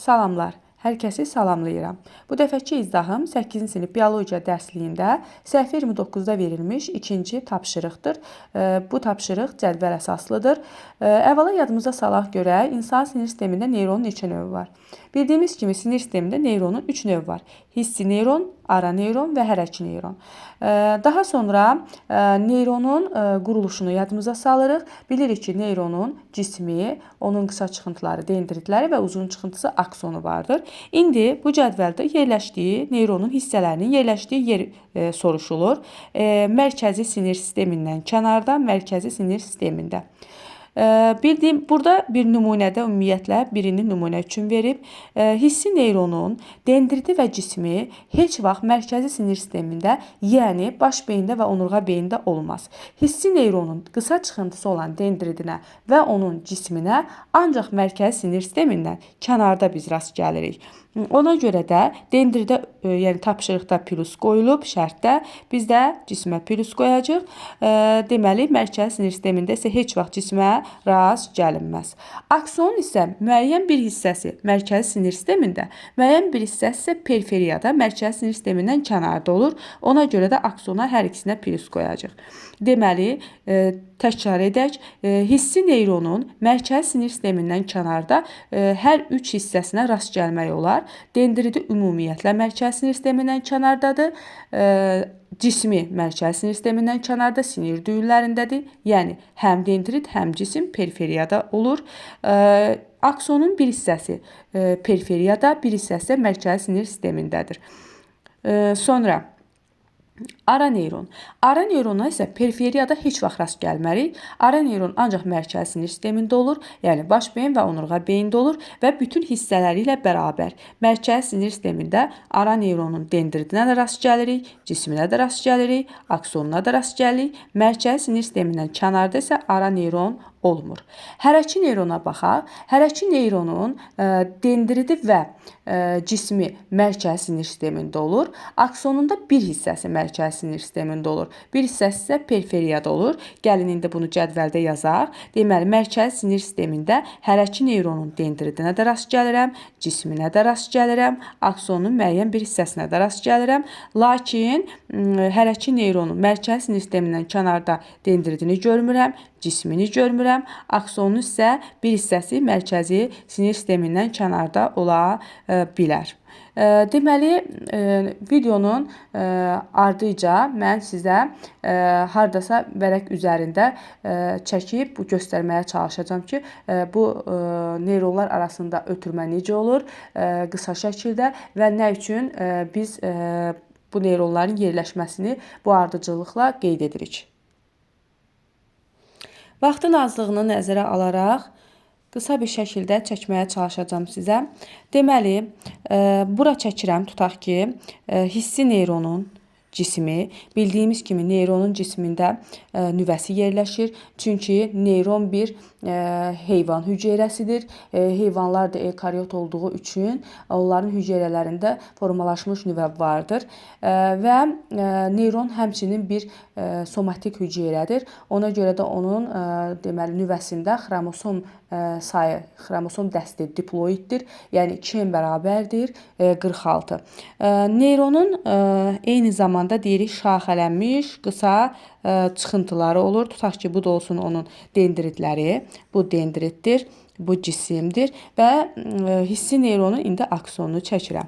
Salamlar, hər kəsi salamlayıram. Bu dəfəki izdahım 8-ci sinif biologiya dərsliyində səhifə 29-da verilmiş ikinci tapşırıqdır. Bu tapşırıq cədvəl əsaslıdır. Əvvəla yadımıza salaq görək, insan sinir sistemində neyronun neçə növü var? Bildiyimiz kimi sinir sistemində neyronun 3 növü var. Hissi neyron, ara neyron və hərəki neyron. Daha sonra neyronun quruluşunu yadımıza salırıq. Bilirik ki, neyronun cismi, onun qısa çıxıntıları, dendritləri və uzun çıxıntısı aksonu vardır. İndi bu cədvəldə yerləşdiyi, neyronun hissələrinin yerləşdiyi yer soruşulur. Mərkəzi sinir sistemindən kənarda, mərkəzi sinir sistemində. Bildiyim, burada bir nümunədə ümumiyyətlə birini nümunə üçün verib. Hissi neyronun dendriti və cismi heç vaxt mərkəzi sinir sistemində, yəni baş beyində və onurğa beyində olmaz. Hissi neyronun qısa çıxıntısı olan dendritinə və onun cisminə ancaq mərkəzi sinir sistemindən kənarda biz rast gəlirik. Ona görə də dendritə, yəni tapşırıqda plus qoyulub şərtdə, biz də cismə plus qoyacağıq. Deməli, mərkəzi sinir sistemində isə heç vaxt cismə rast gəlinməz. Aksonun isə müəyyən bir hissəsi mərkəzi sinir sistemində, müəyyən bir hissəsi isə periferiyada, mərkəzi sinir sistemindən kənarda olur. Ona görə də aksona hər ikisinə plus qoyacağıq. Deməli, təkrar edək. Hissi neyronun mərkəzi sinir sistemindən kənarda hər üç hissəsinə rast gəlmək olar. Dendriti ümumiyyətlə mərkəzi sinir sistemindən kənardadır. Cismi mərkəzi sinir sistemindən kənarda, sinir düyünlərindədir. Yəni, həm dendrit, həm cisim periferiyada olur. Aksonun bir hissəsi periferiyada, bir hissəsi mərkəzi sinir sistemindədir. Sonra ara neyron. Ara neyrona isə periferiyada heç vaxt rast gəlmərik. Ara neyron ancaq mərkəzi sinir sistemində olur, yəni baş beyin və onurğa beyində olur və bütün hissələri ilə bərabər. Mərkəzi sinir sistemində ara neyronun dendritinə də rast gəlirik, cisminə də rast gəlirik, aksonuna da rast gəlirik. Mərkəzi sinir sistemindən kənarda isə ara neyron olmur. Hərəki neyrona baxaq. Hərəki neyronun dendriti və cismi mərkəzi sinir sistemində olur. Aksonunda bir hissəsi mərkəzi sinir sistemində olur. Bir hissəsi isə periferiyada olur. Gəlin indi bunu cədvəldə yazaq. Deməli, mərkəzi sinir sistemində hərəki neyronun dendritinə də rast gəlirəm, cisminə də rast gəlirəm, aksonun müəyyən bir hissəsinə də rast gəlirəm. Lakin hərəki neyronun mərkəzi sinir sistemindən kənarda dendritini görmürəm, cismini görmürəm. Aksonun isə bir hissəsi mərkəzi sinir sistemindən kənarda ola bilər. Deməli, videonun ardıca mən sizə hardasa vərəq üzərində çəkib göstərməyə çalışacağam ki, bu neyronlar arasında ötürmə necə olur qısa şəkildə və nə üçün biz bu neyronların yerləşməsini bu ardıcıllıqla qeyd edirik. Vaxtın azlığını nəzərə alaraq qısa bir şəkildə çəkməyə çalışacağam sizə. Deməli, bura çəkirəm, tutaq ki, hissi neyronun cismi. Bildiyimiz kimi neyronun cismində nüvəsi yerləşir. Çünki neyron bir heyvan hüceyrəsidir. Heyvanlar da eukaryot olduğu üçün onların hüceyrələrində formalaşmış nüvə vardır. Və neyron həmçinin bir somatik hüceyrədir. Ona görə də onun deməli nüvəsində xromosom sayı, xromosom dəsti diploiddir. Yəni 2-yə bərabərdir 46. Neyronun eyni zamanda deyirik şaxələnmiş qısa çıxıntıları olur. Tutaq ki, bu da olsun onun dendritləri. Bu dendritdir. Bu cisimdir və hissi neyronun indi aksonunu çəkirəm.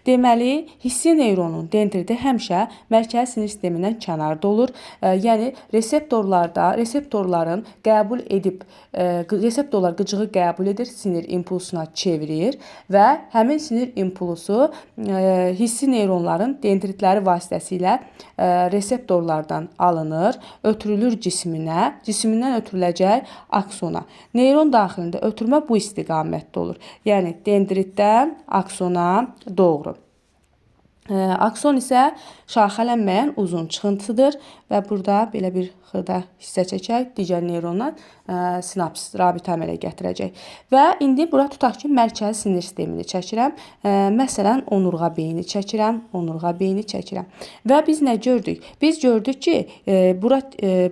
Deməli, hissi neyronun dendriti həmişə mərkəzi sinir sistemindən kənarda olur. Yəni, reseptorların qəbul edib, reseptorlar qıcığı qəbul edir, sinir impulsuna çevirir və həmin sinir impulsu hissi neyronların dendritləri vasitəsilə reseptorlardan alınır, ötürülür cisminə, cismindən ötürüləcək aksona. Neyron daxilində ötürmə bu istiqamətdə olur. Yəni, dendritdən aksona doğru. Akson isə şaxələnməyən uzun çıxıntıdır və burada belə bir xırda hissə çəkək, digər neyronla sinaps, rabitə əmələ gətirəcək. Və indi bura tutaq ki, mərkəzi sinir sistemini çəkirəm. Məsələn, onurğa beyni çəkirəm, onurğa beyni çəkirəm. Və biz nə gördük? Biz gördük ki, bura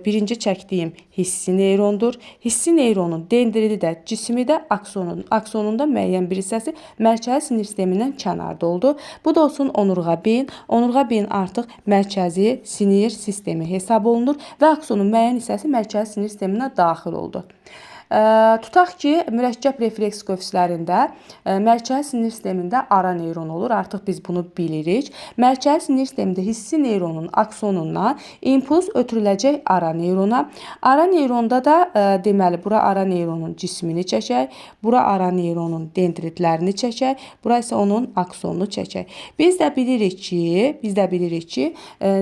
birinci çəkdiyim hissi neyrondur. Hissi neyronun dendridi də, cismi də aksonunda müəyyən bir hissəsi mərkəzi sinir sistemindən kənarda oldu. Bu da olsun onurğa beyin. Onurğa beyin artıq mərkəzi sinir sistemi hesab olunur və aksonun müəyyən hissəsi mərkəzi sinir sisteminə daxil oldu. Tutaq ki, mürəkkəb refleks koefislərində mərkəzi sinir sistemində ara neyron olur. Artıq biz bunu bilirik. Mərkəzi sinir sistemində hissi neyronun aksonundan impuls ötürüləcək ara neyrona. Ara neyronda da deməli bura ara neyronun cismini çəkək, bura ara neyronun dendritlərini çəkək, bura isə onun aksonunu çəkək. Biz də bilirik ki,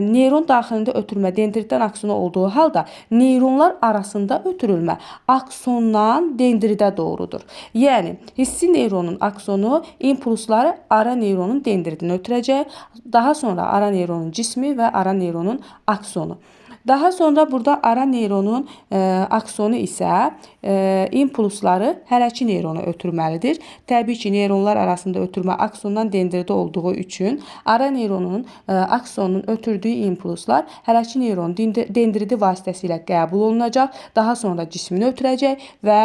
neyron daxilində ötürmə dendritdən aksona olduğu halda neyronlar arasında ötürülmə aksondan dendridə doğrudur. Yəni, hissi neyronun aksonu impulsları ara neyronun dendridini ötürəcək. Daha sonra ara neyronun cismi və ara neyronun aksonu. Daha sonra burada ara neyronun aksonu isə impulsları hərəki neyrona ötürməlidir. Təbii ki, neyronlar arasında ötürmə aksondan dendridə olduğu üçün ara neyronun aksonunun ötürdüyü impulslar hərəki neyronun dendridi vasitəsilə qəbul olunacaq. Daha sonra cismini ötürəcək və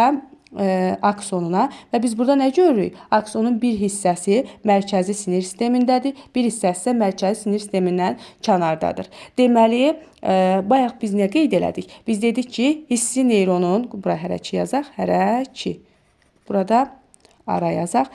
aksonuna və biz burada nə görürük? Aksonun bir hissəsi mərkəzi sinir sistemindədir, bir hissəsi isə mərkəzi sinir sistemindən kənardadır. Deməli, bayaq biz nə qeyd elədik? Biz dedik ki, hissi neyronun, bura hərəki yazaq, hərəki, burada ara yazaq.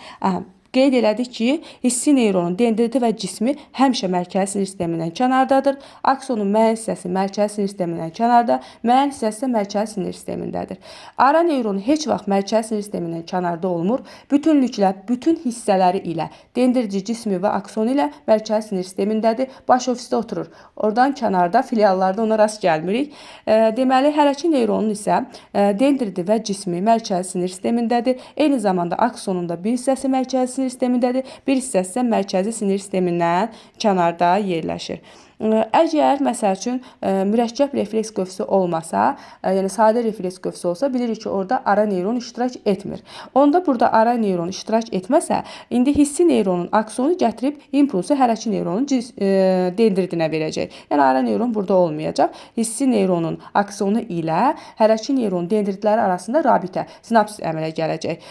Qeyd elədik ki, hissi neyronun dendriti və cismi həmişə mərkəzi sinir sistemindən kənardadır. Aksonun müəyyən hissəsi mərkəzi sinir sistemindən kənarda, müəyyən hissəsi isə mərkəzi sinir sistemindədir. Ara neyron heç vaxt mərkəzi sinir sistemindən kənarda olmur. Bütünlüklə, bütün hissələri ilə, dendrici, cismi və akson ilə mərkəzi sinir sistemindədir. Baş ofisdə oturur. Oradan kənarda, filiallarda ona rast gəlmirik. Deməli, hərəki neyronun isə dendriti və cismi mərkəzi sinir sistemindədir. Eyni zamanda aksonun da bir hissəsi mərkəzi sinir sistemindədir, bir hissəsi isə mərkəzi sinir sistemindən kənarda yerləşir. Əgər, məsəl üçün, mürəkkəb refleks koefisi olmasa, yəni sadə refleks koefisi olsa, bilirik ki, orada ara neyron iştirak etmir. Onda burada ara neyron iştirak etməsə, indi hissi neyronun aksonu gətirib impulsu hərəki neyronun dendridinə verəcək. Yəni, ara neyron burada olmayacaq. Hissi neyronun aksonu ilə hərəki neyron dendritləri arasında rabitə, sinaps əmələ gələcək.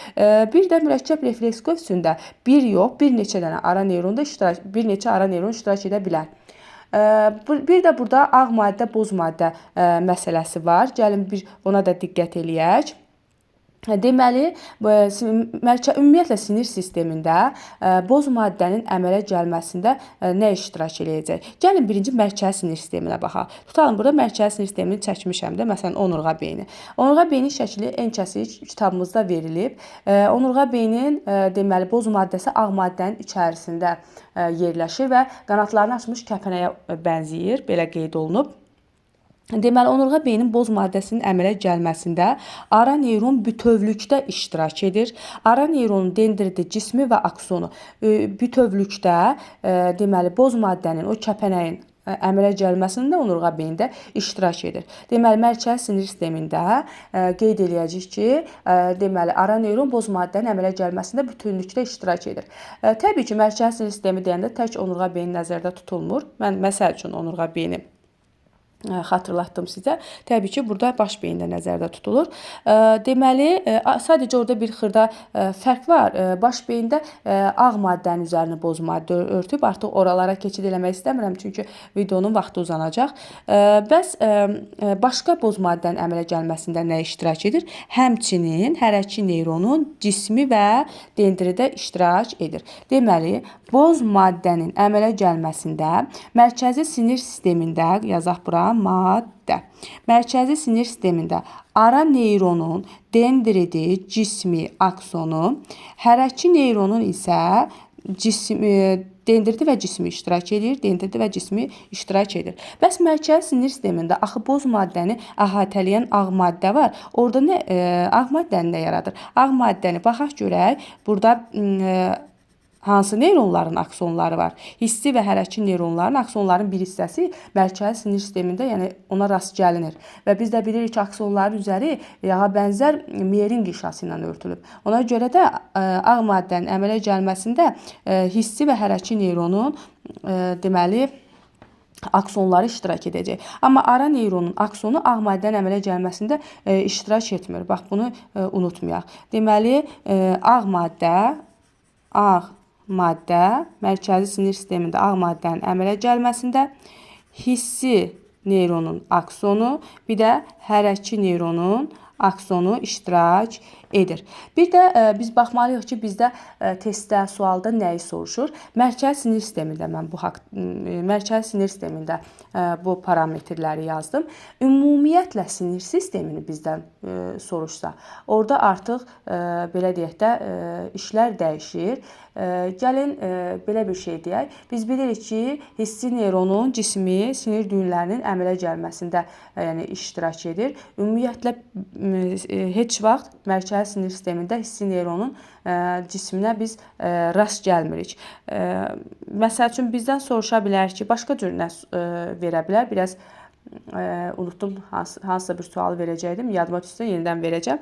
Bir də mürəkkəb refleks koefisində bir yox, bir neçə dənə ara neyron iştirak edə bilər. Bir də burada ağ maddə, boz maddə məsələsi var. Gəlin ona da diqqət eləyək. Deməli, ümumiyyətlə sinir sistemində boz maddənin əmələ gəlməsində nə iştirak eləyəcək? Gəlin birinci mərkəzi sinir sisteminə baxaq. Tutalım, burada mərkəzi sinir sistemini çəkmişəm də, məsələn, onurğa beyni. Onurğa beynin şəkli ən kəsik kitabımızda verilib. Onurğa beynin deməli boz maddəsi ağ maddənin içərisində yerləşir və qanatlarını açmış kəpənəyə bənzəyir, belə qeyd olunub. Deməli, onurğa beynin boz maddəsinin əmələ gəlməsində ara neyron bütövlükdə iştirak edir. Ara neyronun dendriti, cismi və aksonu bütövlükdə deməli boz maddənin, o kəpənəyin əmələ gəlməsində onurğa beyində iştirak edir. Deməli, mərkəzi sinir sistemində qeyd eləyəcəyik ki, deməli, ara neyron boz maddənin əmələ gəlməsində bütünlükdə iştirak edir. Təbii ki, mərkəzi sinir sistemi deyəndə tək onurğa beyni nəzərdə tutulmur. Mən məsəl üçün onurğa beyni xatırlatdım sizə. Təbii ki, burada baş beyində nəzərdə tutulur. Deməli, sadəcə orada bir xırda fərq var. Baş beyində ağ maddənin üzərini boz maddə örtüb. Artıq oralara keçid eləmək istəmirəm, çünki videonun vaxtı uzanacaq. Bəs başqa boz maddənin əmələ gəlməsində nə iştirak edir? Həmçinin hərəki neyronun cismi və dendridə iştirak edir. Deməli, boz maddənin əmələ gəlməsində mərkəzi sinir sistemində, yazaq bura, maddə. Mərkəzi sinir sistemində ara neyronun dendridi, cismi, aksonu, hərəki neyronun isə dendriti və cismi iştirak edir, dendriti və cismi iştirak edir. Bəs mərkəzi sinir sistemində axı boz maddəni əhatələyən ağ maddə var. Orada nə ağ maddəni nə yaradır? Ağ maddəni baxaq görək. Burada hansı neyronların aksonları var? Hissi və hərəkçi neyronların aksonların bir hissəsi mərkəzi sinir sistemində, yəni ona rast gəlinir. Və biz də bilirik ki, aksonların üzəri yağa bənzər miyerin qişası ilə örtülüb. Ona görə də ağ maddənin əmələ gəlməsində hissi və hərəkçi neyronun deməli aksonları iştirak edəcək. Amma ara neyronun aksonu ağ maddənin əmələ gəlməsində iştirak etmir. Bax, bunu unutmayaq. Deməli, ağ maddə mərkəzi sinir sistemində ağ maddənin əmələ gəlməsində hissi neyronun aksonu, bir də hərəkçi neyronun aksonu iştirak edir. Bir də biz baxmalıyıq ki, bizdə testdə, sualda nəyi soruşur? Mərkəzi sinir sistemində mən mərkəzi sinir sistemində bu parametrləri yazdım. Ümumiyyətlə sinir sistemini bizdən soruşsa, orada artıq belə deyək də işlər dəyişir. Gəlin belə bir şey deyək. Biz bilirik ki, hissi neyronun cismi sinir düyünlərinin əmələ gəlməsində yəni iştirak edir. Ümumiyyətlə heç vaxt mərkəzi sinir sistemində hissi neyronun cisminə biz rast gəlmirik. Məsəl üçün bizdən soruşa bilər ki, başqa cür nə verə bilər? Biraz unutdum hansısa bir sual verəcəkdim. Yadıma düşsə yenidən verəcəm.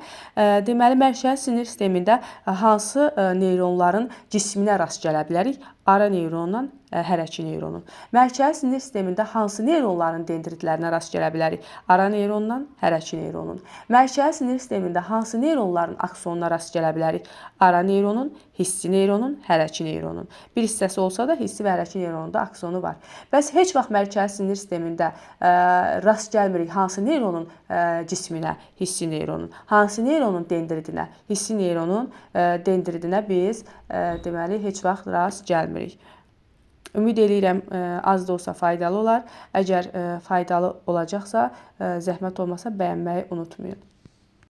Deməli, mərkəzi sinir sistemində hansı neyronların cisminə rast gələ bilərik? Ara neyronla hərəkçi neyronun. Mərkəzi sinir sistemində hansı neyronların dendritlərinə rast gələ bilərik? Ara neyronla hərəkçi neyronun. Mərkəzi sinir sistemində hansı neyronların aksonuna rast gələ bilərik? Ara neyronun, hissi neyronun, hərəkçi neyronun. Bir hissəsi olsa da hissi və hərəkçi neyronunda aksonu var. Bəs heç vaxt mərkəzi sinir sistemində rast gəlmirik hansı neyronun cisminə? Hissi neyronun. Hansı neyronun dendritinə? Hissi neyronun dendritinə biz deməli heç vaxt rast gəlmirik. Ümid edirəm az da olsa faydalı olar. Əgər faydalı olacaqsa, zəhmət olmasa bəyənməyi unutmayın.